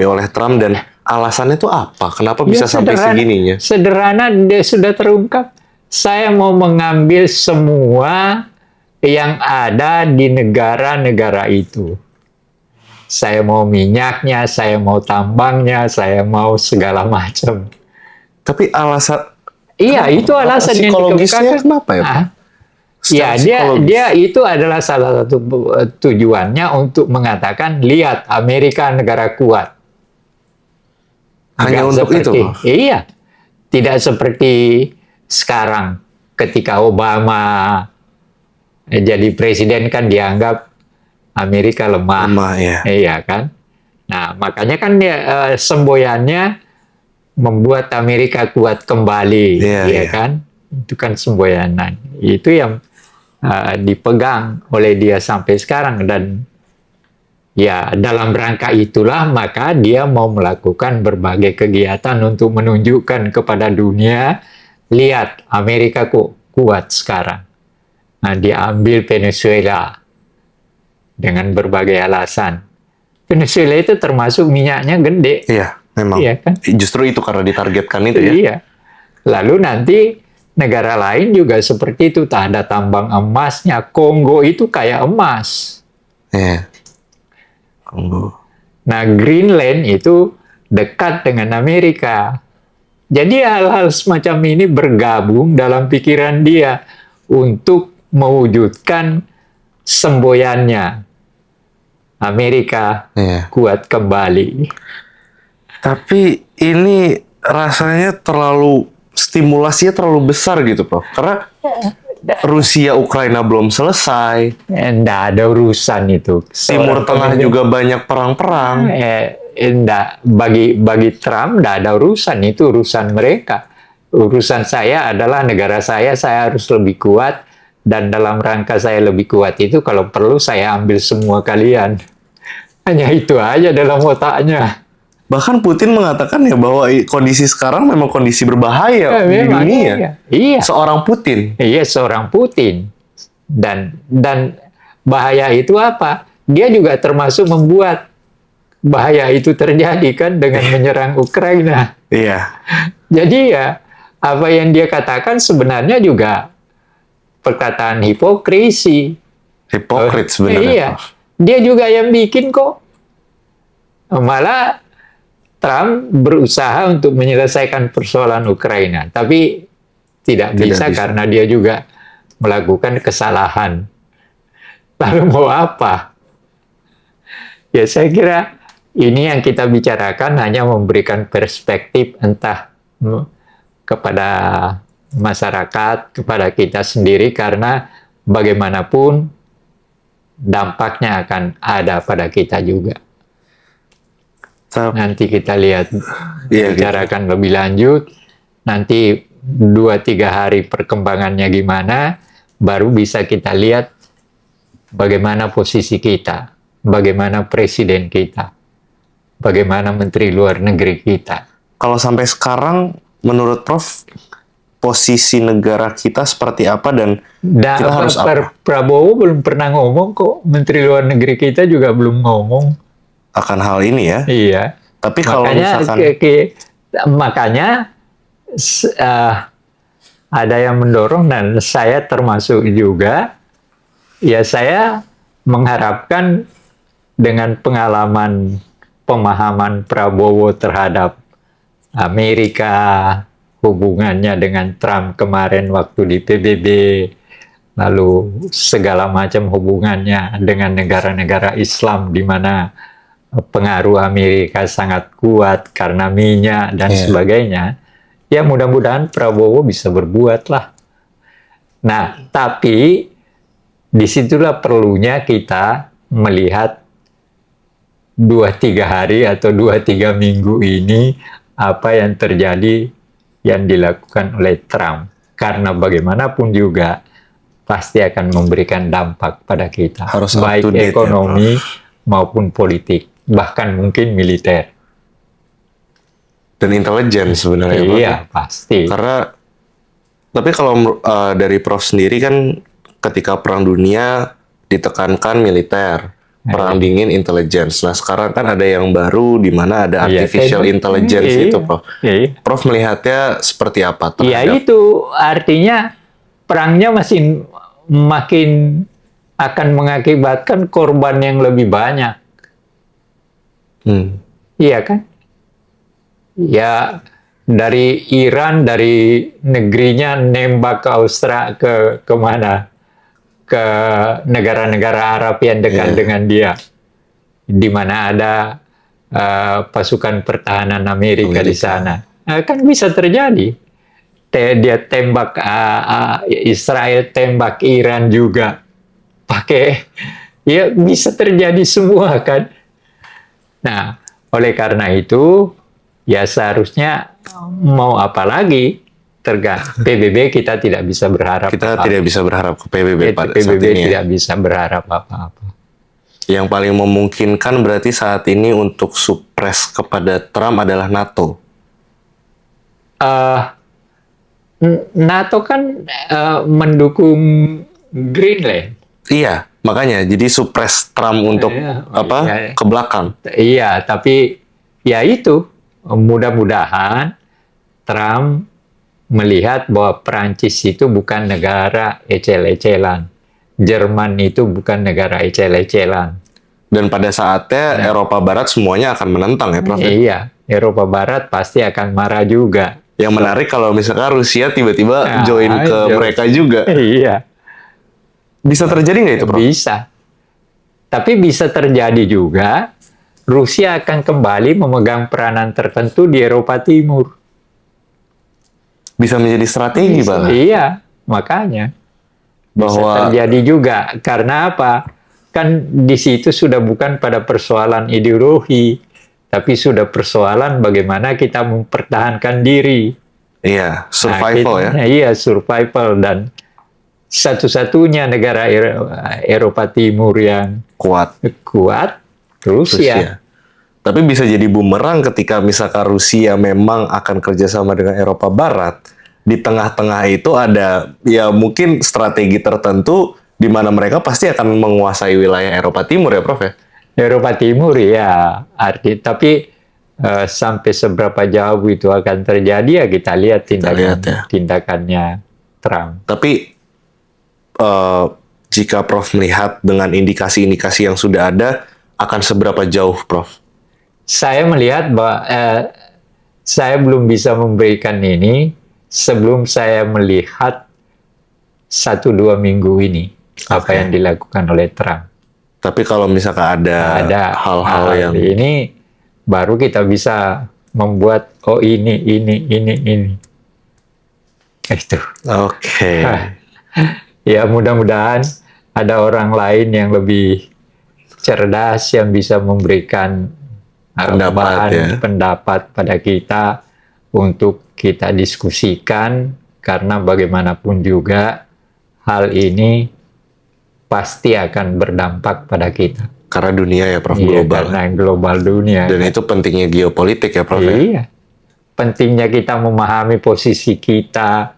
oleh Trump dan alasannya itu apa? Kenapa bisa sampai segininya? Sederhana, dia sudah terungkap. Saya mau mengambil semua yang ada di negara-negara itu. Saya mau minyaknya, saya mau tambangnya, saya mau segala macam. Tapi alasan... Iya, itu alasan yang psikologisnya kenapa ya? Ya, dia itu adalah salah satu tujuannya untuk mengatakan, lihat, Amerika negara kuat. Hanya untuk itu? Iya. Tidak seperti sekarang ketika Obama jadi presiden kan dianggap Amerika lemah. Ya. Iya kan? Nah, makanya kan dia semboyannya membuat Amerika kuat kembali, ya kan? Itu kan semboyanan. Itu yang dipegang oleh dia sampai sekarang, dan ya dalam rangka itulah maka dia mau melakukan berbagai kegiatan untuk menunjukkan kepada dunia, lihat Amerika kok kuat sekarang. Nah, dia ambil Venezuela dengan berbagai alasan. Venezuela itu termasuk minyaknya gede. Iya, memang. Iya kan? Justru itu karena ditargetkan itu ya. Iya. Lalu nanti negara lain juga seperti itu, tak ada tambang emasnya. Kongo itu kayak emas. Iya. Kongo. Nah, Greenland itu dekat dengan Amerika. Jadi hal-hal semacam ini bergabung dalam pikiran dia untuk mewujudkan semboyannya. Amerika kuat kembali. Tapi ini rasanya stimulasinya terlalu besar gitu, Prof. Karena Rusia Ukraina belum selesai. Nggak ada urusan itu. Timur Tengah juga banyak perang-perang. Bagi Trump nggak ada urusan, itu urusan mereka. Urusan saya adalah negara saya harus lebih kuat, dan dalam rangka saya lebih kuat itu kalau perlu saya ambil semua kalian. Hanya itu aja dalam otaknya. Bahkan Putin mengatakan ya bahwa kondisi sekarang memang kondisi berbahaya di dunia. Iya. Seorang Putin. Iya, seorang Putin. Dan bahaya itu apa? Dia juga termasuk membuat bahaya itu terjadi kan dengan menyerang Ukraina. Iya. Jadi ya apa yang dia katakan sebenarnya juga perkataan hipokrisi. Hipokrit sebenarnya. Iya. Dia juga yang bikin kok. Malah Trump berusaha untuk menyelesaikan persoalan Ukraina, tapi tidak bisa karena dia juga melakukan kesalahan. Lalu mau apa? Ya saya kira ini yang kita bicarakan hanya memberikan perspektif entah kepada masyarakat, kepada kita sendiri, karena bagaimanapun dampaknya akan ada pada kita juga. Nanti kita lihat, bicarakan lebih lanjut, nanti 2-3 hari perkembangannya gimana, baru bisa kita lihat bagaimana posisi kita, bagaimana presiden kita, bagaimana menteri luar negeri kita. Kalau sampai sekarang, menurut Prof, posisi negara kita seperti apa dan kita harus apa? Prabowo belum pernah ngomong kok, menteri luar negeri kita juga belum ngomong akan hal ini ya. Iya. Tapi kalau misalkan makanya ada yang mendorong, dan saya termasuk juga, ya saya mengharapkan dengan pengalaman pemahaman Prabowo terhadap Amerika, hubungannya dengan Trump kemarin waktu di PBB, lalu segala macam hubungannya dengan negara-negara Islam di mana pengaruh Amerika sangat kuat karena minyak dan sebagainya. Ya mudah-mudahan Prabowo bisa berbuat lah. Nah, tapi disitulah perlunya kita melihat 2-3 hari atau 2-3 minggu ini apa yang terjadi yang dilakukan oleh Trump. Karena bagaimanapun juga pasti akan memberikan dampak pada kita. Harus up baik to date, ekonomi maupun politik, bahkan mungkin militer. Dan intelijen sebenarnya, Prof. Iya, pasti. Karena, tapi kalau dari Prof sendiri kan ketika Perang Dunia ditekankan militer, Perang Dingin intelligence. Nah sekarang kan ada yang baru di mana ada artificial intelligence itu, Prof. Prof melihatnya seperti apa Iya, terhadap? itu artinya perangnya masih makin akan mengakibatkan korban yang lebih banyak. Iya kan? Ya, dari Iran, dari negerinya nembak ke Australia, ke mana? Ke negara-negara Arab yang dekat dengan dia, di mana ada pasukan pertahanan Amerika di sana. Kan bisa terjadi. Dia tembak Israel, tembak Iran juga pakai, ya bisa terjadi semua kan. Nah, oleh karena itu ya seharusnya mau apa lagi, PBB kita tidak bisa berharap Kita apa-apa. tidak bisa berharap ke PBB pada saat PBB ini. tidak bisa berharap apa-apa. Yang paling memungkinkan berarti saat ini untuk supres kepada Trump adalah NATO. NATO kan mendukung Greenland. Iya, makanya jadi supres Trump untuk ke belakang. Iya, tapi ya itu mudah-mudahan Trump melihat bahwa Prancis itu bukan negara ecel-ecelan. Jerman itu bukan negara ecel-ecelan. Dan pada saatnya Eropa Barat semuanya akan menentang ya, Prof. Iya, Eropa Barat pasti akan marah juga. Yang menarik kalau misalkan Rusia tiba-tiba join ke mereka juga. Iya. Bisa terjadi nggak itu, Prof? Bisa. Tapi bisa terjadi juga Rusia akan kembali memegang peranan tertentu di Eropa Timur. Bisa menjadi strategi, Bang. Iya, makanya. Bisa terjadi juga. Karena apa? Kan di situ sudah bukan pada persoalan ideologi, tapi sudah persoalan bagaimana kita mempertahankan diri. Iya, survival ya. Iya, survival. Dan satu-satunya negara Eropa Timur yang kuat Rusia. Tapi bisa jadi bumerang ketika misalkan Rusia memang akan kerjasama dengan Eropa Barat. Di tengah-tengah itu ada ya mungkin strategi tertentu di mana mereka pasti akan menguasai wilayah Eropa Timur ya, Prof ya? Eropa Timur ya, tapi sampai seberapa jauh itu akan terjadi ya kita lihat tindakannya Trump. Tapi jika Prof melihat dengan indikasi-indikasi yang sudah ada, akan seberapa jauh, Prof? Saya melihat bahwa saya belum bisa memberikan ini sebelum saya melihat 1-2 minggu ini apa yang dilakukan oleh Trump. Tapi kalau misalkan ada hal-hal yang ini, baru kita bisa membuat ini. Itu. Oke. Ya mudah-mudahan ada orang lain yang lebih cerdas yang bisa memberikan pendapat pada kita untuk kita diskusikan, karena bagaimanapun juga hal ini pasti akan berdampak pada kita. Karena dunia ya, Prof, global. Karena global dunia. Dan itu pentingnya geopolitik ya, Prof. Iya. Pentingnya kita memahami posisi kita.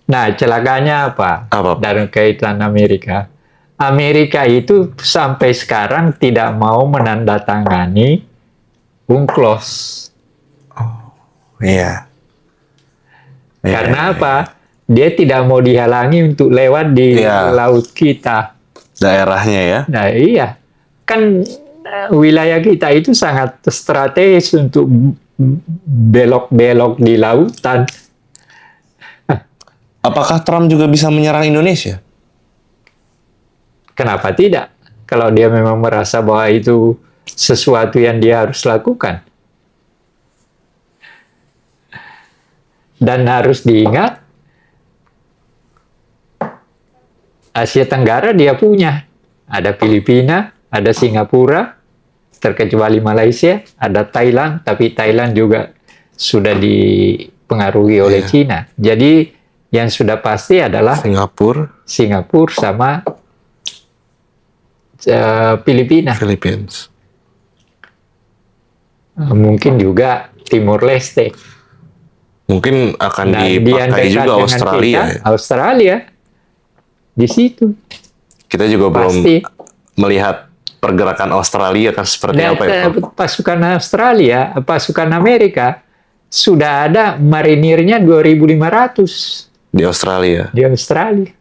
Nah, celakanya apa? Dalam kaitan Amerika. Amerika itu sampai sekarang tidak mau menandatangani UNCLOS. Iya. Karena apa? Dia tidak mau dihalangi untuk lewat di laut kita. Daerahnya ya? Nah iya. Kan wilayah kita itu sangat strategis untuk belok-belok di lautan. Apakah Trump juga bisa menyerang Indonesia? Kenapa tidak? Kalau dia memang merasa bahwa itu sesuatu yang dia harus lakukan. Dan harus diingat, Asia Tenggara dia punya. Ada Filipina, ada Singapura, terkecuali Malaysia, ada Thailand, tapi Thailand juga sudah dipengaruhi oleh Cina. Jadi yang sudah pasti adalah Singapura sama Filipina. Philippines. Mungkin juga Timur Leste. Mungkin akan Nah, dipakai yang juga dekat dengan Australia. kita, Australia di situ. Kita juga Pasti. belum melihat pergerakan Australia kan seperti apa ya, Prof? Pasukan Australia, pasukan Amerika sudah ada marinirnya 2.500 Di Australia. di Australia.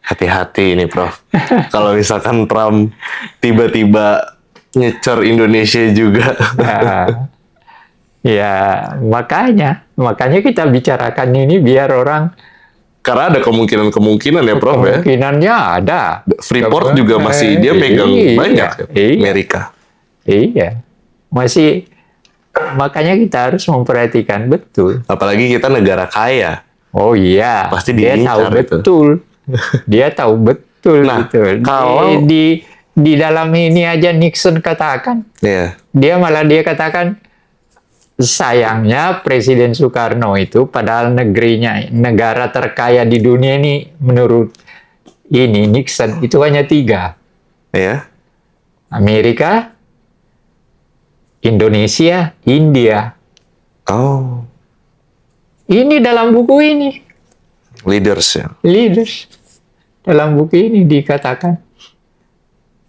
Hati-hati ini, Prof. Kalau misalkan Trump tiba-tiba nyecer Indonesia juga. Nah, ya makanya kita bicarakan ini biar orang Karena ada kemungkinan ya, Prof, ya. kemungkinannya ada. Freeport juga masih dia megang banyak ya, Amerika. Iya, masih. Makanya kita harus memperhatikan betul. Apalagi kita negara kaya. Oh iya, Pasti dia tahu diincar itu. betul. Dia tahu betul. Nah, gitu. kalau- di dalam ini aja Nixon katakan, Iya. dia katakan sayangnya Presiden Soekarno itu padahal negara terkaya di dunia ini menurut ini Nixon itu hanya 3. Iya. Amerika, Indonesia, India. Oh, Ini dalam buku ini, leaders ya. leaders. Dalam buku ini dikatakan.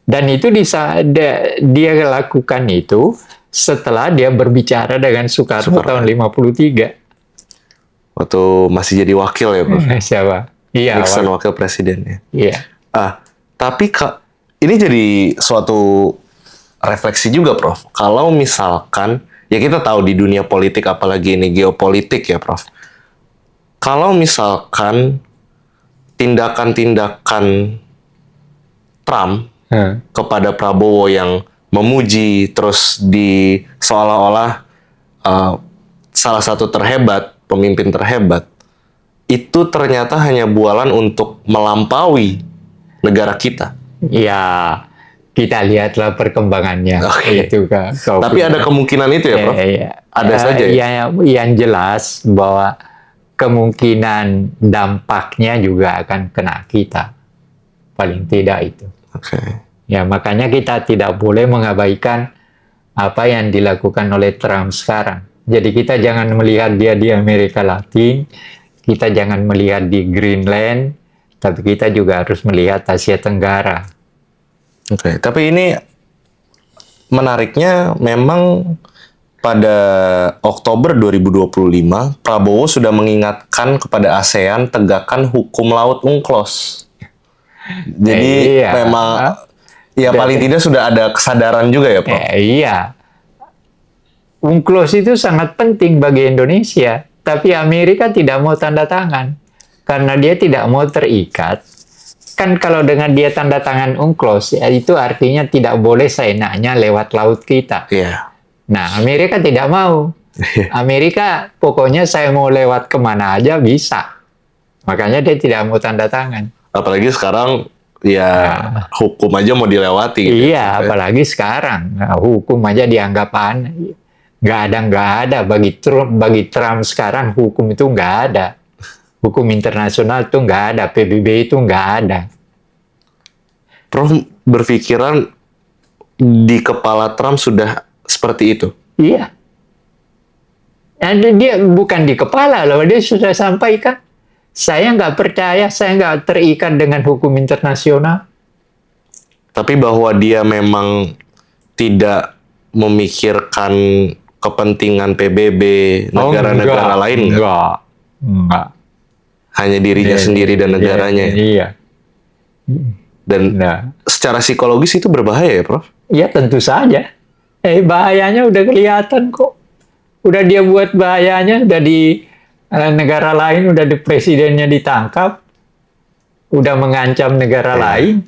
Dan itu dia lakukan itu setelah dia berbicara dengan Soekarno tahun 53. Waktu masih jadi wakil ya, Prof. Siapa? Iya, Nixon wakil presidennya. iya. Tapi ini jadi suatu refleksi juga, Prof. Kalau misalkan, ya kita tahu di dunia politik, apalagi ini geopolitik ya, Prof. Kalau misalkan tindakan-tindakan Trump kepada Prabowo yang memuji, terus seolah-olah salah satu pemimpin terhebat, itu ternyata hanya bualan untuk melampaui negara kita. Ya, kita lihatlah perkembangannya. Oke. Itu kan. Tapi ada kemungkinan itu ya, Prof? Iya. Ada saja ya? Yang jelas bahwa kemungkinan dampaknya juga akan kena kita. Paling tidak itu. Oke. Ya, makanya kita tidak boleh mengabaikan apa yang dilakukan oleh Trump sekarang. Jadi kita jangan melihat dia di Amerika Latin, kita jangan melihat di Greenland, tapi kita juga harus melihat Asia Tenggara. Oke, tapi ini menariknya memang pada Oktober 2025, Prabowo sudah mengingatkan kepada ASEAN tegakkan hukum laut UNCLOS. Jadi Iya. memang ya paling tidak sudah ada kesadaran juga ya, Prof? Iya. UNCLOS itu sangat penting bagi Indonesia, tapi Amerika tidak mau tanda tangan karena dia tidak mau terikat. Kan kalau dengan dia tanda tangan UNCLOS, ya itu artinya tidak boleh seenaknya lewat laut kita. Iya. Nah, Amerika tidak mau. Amerika pokoknya saya mau lewat kemana aja bisa. Makanya dia tidak mau tanda tangan. Apalagi sekarang ya hukum aja mau dilewati. Gitu. Iya, apalagi sekarang. Nah, hukum aja dianggap aneh. Nggak ada. Bagi Trump sekarang hukum itu nggak ada. Hukum internasional itu nggak ada. PBB itu nggak ada. Prof berpikiran di kepala Trump sudah seperti itu? Iya. Dan dia bukan di kepala, loh. Dia sudah sampaikan. Saya nggak percaya, saya nggak terikat dengan hukum internasional. Tapi bahwa dia memang tidak memikirkan kepentingan PBB, negara-negara lain nggak? Enggak. Hanya dirinya sendiri dan negaranya. Iya. Dan secara psikologis itu berbahaya ya, Prof? Ya tentu saja. Bahayanya udah kelihatan kok. Udah dia buat bahayanya, udah di negara lain, udah di presidennya ditangkap, udah mengancam negara lain.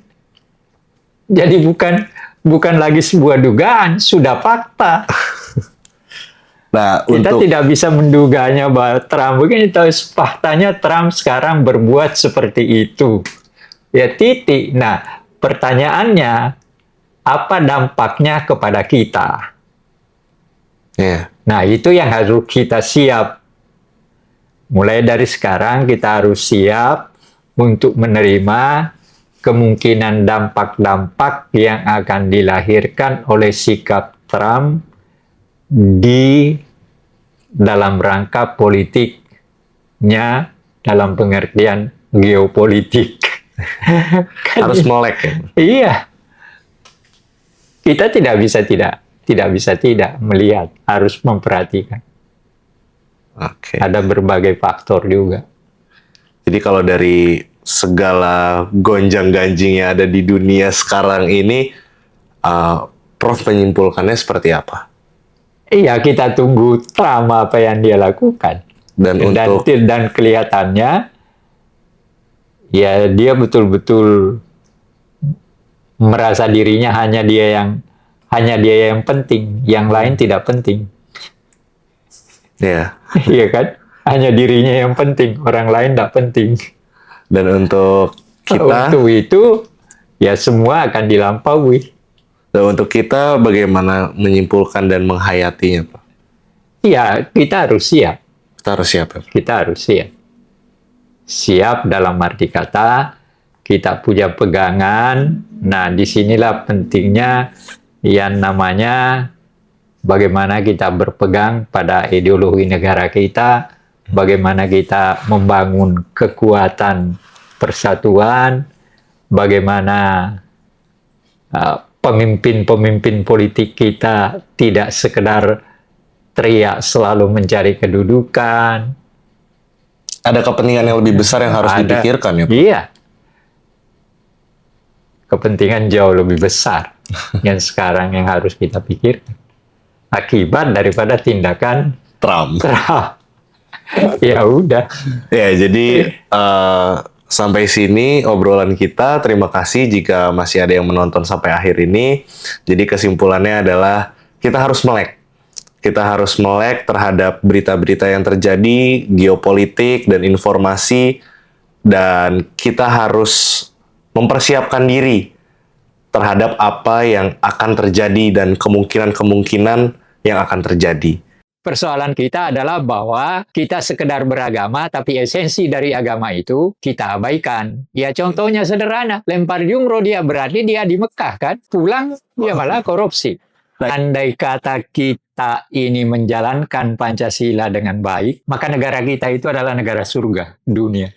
Jadi bukan lagi sebuah dugaan, sudah fakta. Nah, Kita tidak bisa menduganya bahwa Trump begini, tahu faktanya Trump sekarang berbuat seperti itu. Ya titik. Nah, pertanyaannya apa dampaknya kepada kita. Iya. Nah, itu yang harus kita siap. Mulai dari sekarang kita harus siap untuk menerima kemungkinan dampak-dampak yang akan dilahirkan oleh sikap Trump di dalam rangka politiknya dalam pengertian geopolitik. Harus melek ya. Iya. Kita tidak bisa tidak melihat, harus memperhatikan. Oke. Ada berbagai faktor juga. Jadi kalau dari segala gonjang-ganjing yang ada di dunia sekarang ini, Prof menyimpulkannya seperti apa? Iya, kita tunggu Trump apa yang dia lakukan. Dan kelihatannya, ya dia betul-betul merasa dirinya hanya dia yang penting, yang lain tidak penting. Ya. Iya kan? Hanya dirinya yang penting, orang lain tidak penting. Dan untuk kita, untuk itu ya semua akan dilampaui. dan untuk kita bagaimana menyimpulkan dan menghayatinya, Pak? Iya, kita harus siap. Kita harus siap, ya? Kita harus siap. Siap dalam arti kata kita punya pegangan. Nah, disinilah pentingnya yang namanya bagaimana kita berpegang pada ideologi negara kita, bagaimana kita membangun kekuatan persatuan, bagaimana pemimpin-pemimpin politik kita tidak sekedar teriak selalu mencari kedudukan. Ada kepentingan yang lebih besar yang harus dipikirkan, ya, Pak? Iya. Kepentingan jauh lebih besar yang sekarang yang harus kita pikirkan. Akibat daripada tindakan Trump. Ya udah. Ya, jadi sampai sini obrolan kita. Terima kasih jika masih ada yang menonton sampai akhir ini. Jadi kesimpulannya adalah kita harus melek. Kita harus melek terhadap berita-berita yang terjadi, geopolitik dan informasi, dan kita harus mempersiapkan diri terhadap apa yang akan terjadi dan kemungkinan-kemungkinan yang akan terjadi. Persoalan kita adalah bahwa kita sekedar beragama, tapi esensi dari agama itu kita abaikan. Ya contohnya sederhana, lempar jumroh dia berarti dia di Mekah kan, pulang dia malah korupsi. Andai kata kita ini menjalankan Pancasila dengan baik, maka negara kita itu adalah negara surga dunia.